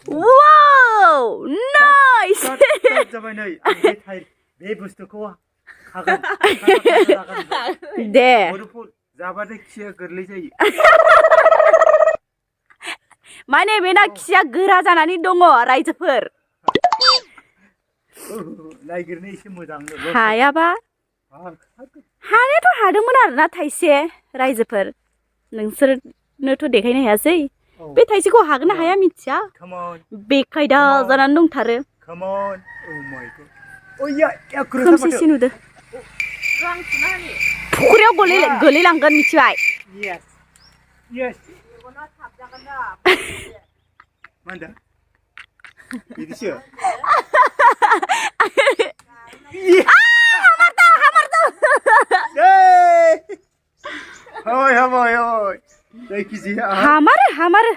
Wow! Nice! जाबाय नै आं बे बुस्थुखौ हागोन दे बर'फोर जाबाथाय खिया गोरलै जायो माने बेना खिया गोरा जानानै दङ रायजोफोर नायगिरनो एसे मोजां हायाबा हानायाथ' हादोंमोन आरोना थाइसे रायजोफोर नोंसोरनोथ' देखायनो हायासै बे थाइसेखौ हागोन ना हाया मिथिया बेखायदा जानानै दंथारो खोमसिसि नुदो फुख्रियाव गोलैलांगोन मिथिबाय मा होनदों बिदिसो जायखिजाया हामारो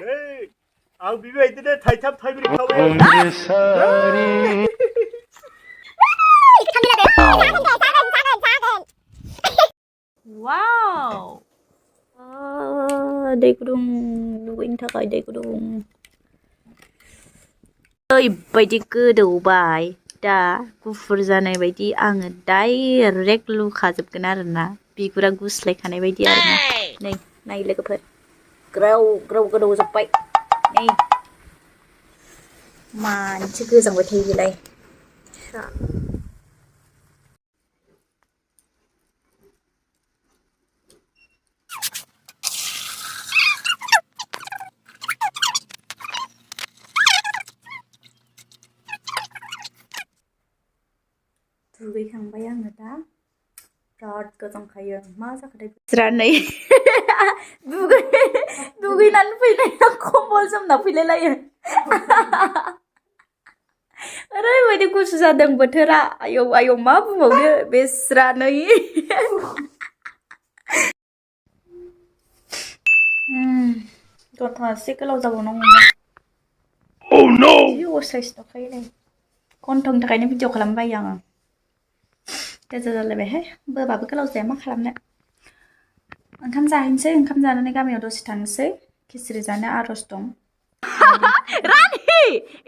आं बेबायदिनो थाइथाम थाइब्रै खावै वाव दै गुदुं दुगैनो थाखाय दै गुदुं ओरैबायदि गोदौबाय दा गुफुर जानाय बायदि आङो डाइरेक्ट लुखाजोबगोन आरोना बिगुरा गुस्लायखानाय बायदि आरोना नै नाय लोगोफोर ग्राव ग्राव गोदौजोबबाय नै मानोसो गोजांबाय थायो बेलाय दुगैखांबाय आङो दा बिराद गोजांखायो मा जाखोथाय जिरानै दुगैनानै फैनाया कम्बल जोमना फैलायलायो ओरैबायदि गुसु जादों बोथोरा आयौ आयौ मा बुंबावनो बेस्रानै गन्थङा एसे गोलाव जाबावनांगौमोन जि असाइस नुखायोलै गन्थंनि थाखायनो भिडिअ खालामनो बायो आङो गोजा जालायबायहाय बोबाबो गोलाव जाया मा खालामनो ओंखाम जाहैनोसै ओंखाम जानानै गामियाव दसे थांनोसै खिचुरि जानो आर'ज दं रानि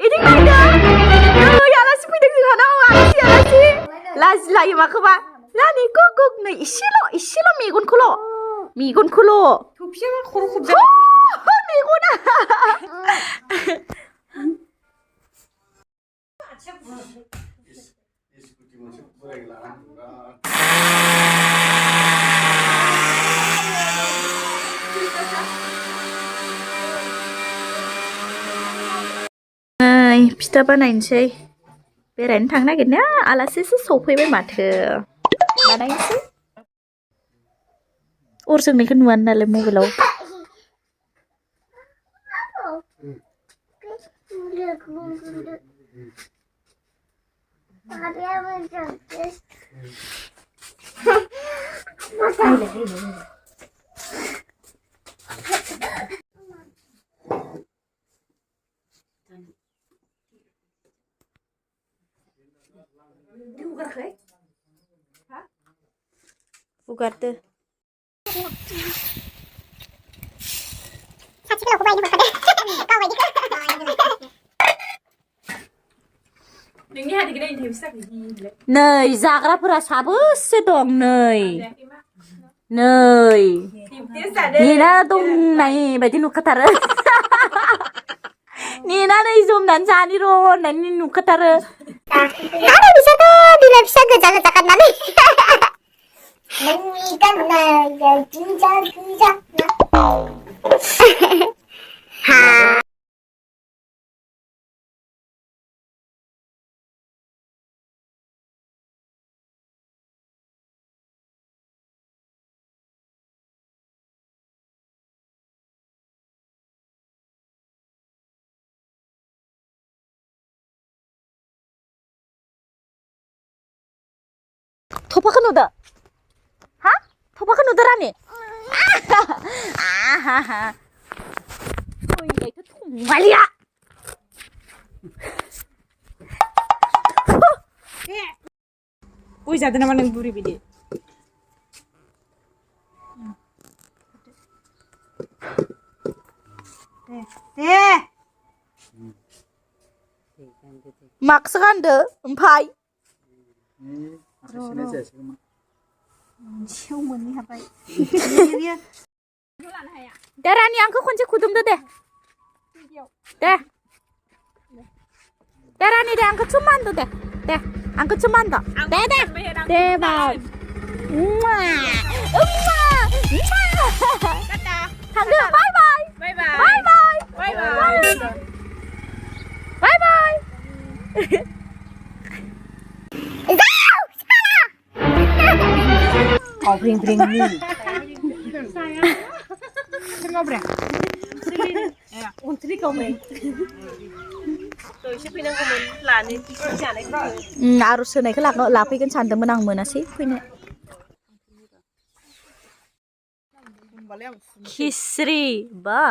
इदि नायदों नै आलासि फैदों जोंहानाव आलासि लाजि लायो माखौबा रानि गुग नै इसेल' मेगनखौल' थफियाबा खर' खबजा मेगना फिथा बानायनोसै बेरायनो थांनो नागिरनाया आलासिसो सफैबाय माथो बानायनोसै अर जोंनायखौ नुवानो नालाय मबाइलाव हुगारदो नै जाग्राफोरा साबोसे दं नै नेना दंनाय बायदि नुखाथारो नेनानै जमनानै जानि र' होननानै नुखाथारो आरो बिसोरथ' बिमा फिसा गोजा खानानै थफाखौ नुदो हा थफाखौ नुदो रानि फैनायथ' थंगालिया गय जादों नामा नों बुरि बिदि दे मास्क गानदो ओमफाय सेव मोननो हाबाय दे रानि आंखौ खनसे खुदुमदो दे दे रानि दे आंखौ चुमानदो दे आंखौ चुमानदो दे बाय थांदो बाय बाय Oh, bring ni. Tengok bring. Ya, untri kau bring. Siapa yang kau lani? Jangan kau. arus होनायखौ लाफैगोन सानदोंमोन आं मोनासै फैनो खिस्रि बा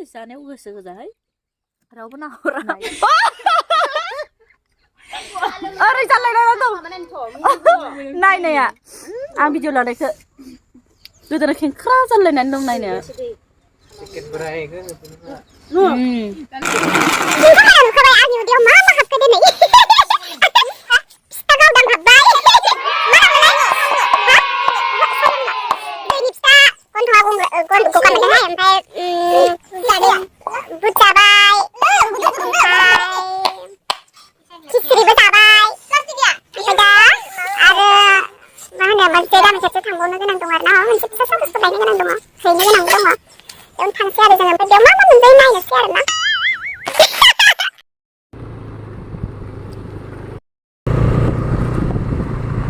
जानायाव गोसो गोजाहाय रावबो नाहरा ओरै जालायनाय दं नायनाया आं भिडिअ लानायखौ गोदोना खेंख्रा जालायनानै दं नायनाया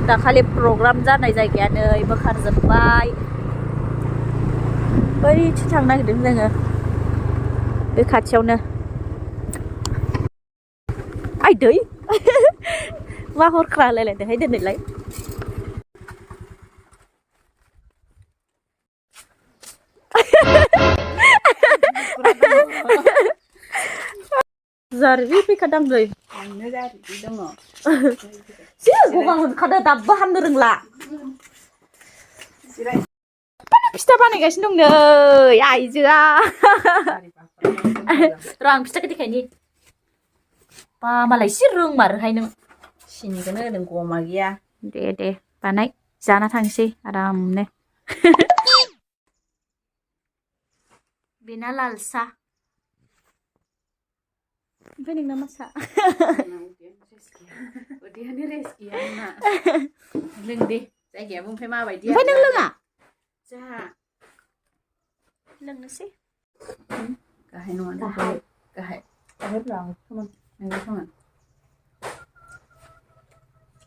दाखालि प्रग्राम जानाय जायगायानो बोखारजोब्बाय बैथिं थांनो नागिरदों जोङो बे खाथियावनो आइ दै मा हरख्रा लायलायदोंहाय दोनैलाय जारबि फैखादों दै जि गगा मोनखादो दाबो हामनो रोंला फिथा बानायगासिनो दं नै आइजोआ र' आं फिथाखौ देखायनि बा मालाय एसे रोंमारोहाय नों सिनिखौनो होदों गमा गैया दे बानाय जाना थांसै आरामनो बेना लाल सा ओमफ्राय नोंना मा सा उदैयानो रेस गैया आंना लों दे जायगायाबो ओमफ्राय माबायदि ओमफ्राय नों लोङा जाहा लोंनोसै गाहाय नङा गाहाय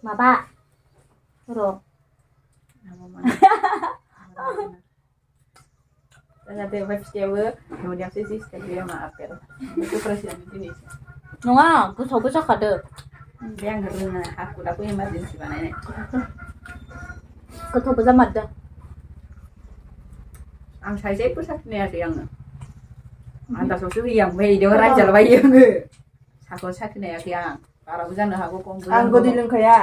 माबा र' जाहाथे ओमफ्य फिथायाबो न'नियावसो जिस्टा गैया मा आपेल गोथावसिनानो दिनैसो नङा गोथावबो जाखादो ओमफ्राय आं रोङा हाखु दाखु इमारजेन्सि बानायनाय गोथावबो जामारदों आं साइजेबो साखिनायाखै आङो आन्दासावसो होयो आं ओमफ्राय इदियाव रायजालाबायो आङो साखौ साखिनायाखै आं बाराबो जानो हागौ खमबो आं गोदै लोंखाया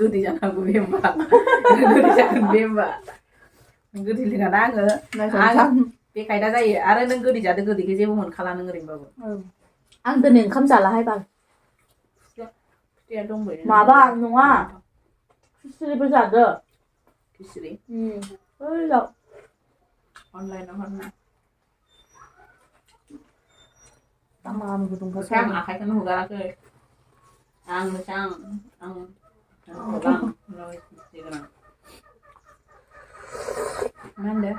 गोदै जानो हागौ बे होमबा गोदै जागोन बे होमबा गोदै लोङाना आङो बेखायदा जायो आरो नों गोदै जादो गोदैखौ जेबो मोनखाला नों ओरैनोबाबो आं दिनै ओंखाम जालाहाय बाल फिथाया दंबायो माबा नङा खिस्रिबो जादो खिस्रि ओइयाव अनलाइनाव हरना आं गुदुंखौसो आं आखाइखौनो हुगाराखै आं मोजां आं मा होनदों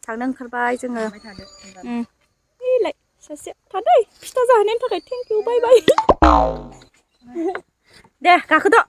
थांनो ओंखारबाय जोङो इलाय सासे थादै फिथा जाहोनायनि थाखाय thank you bye bye Day गाखोद'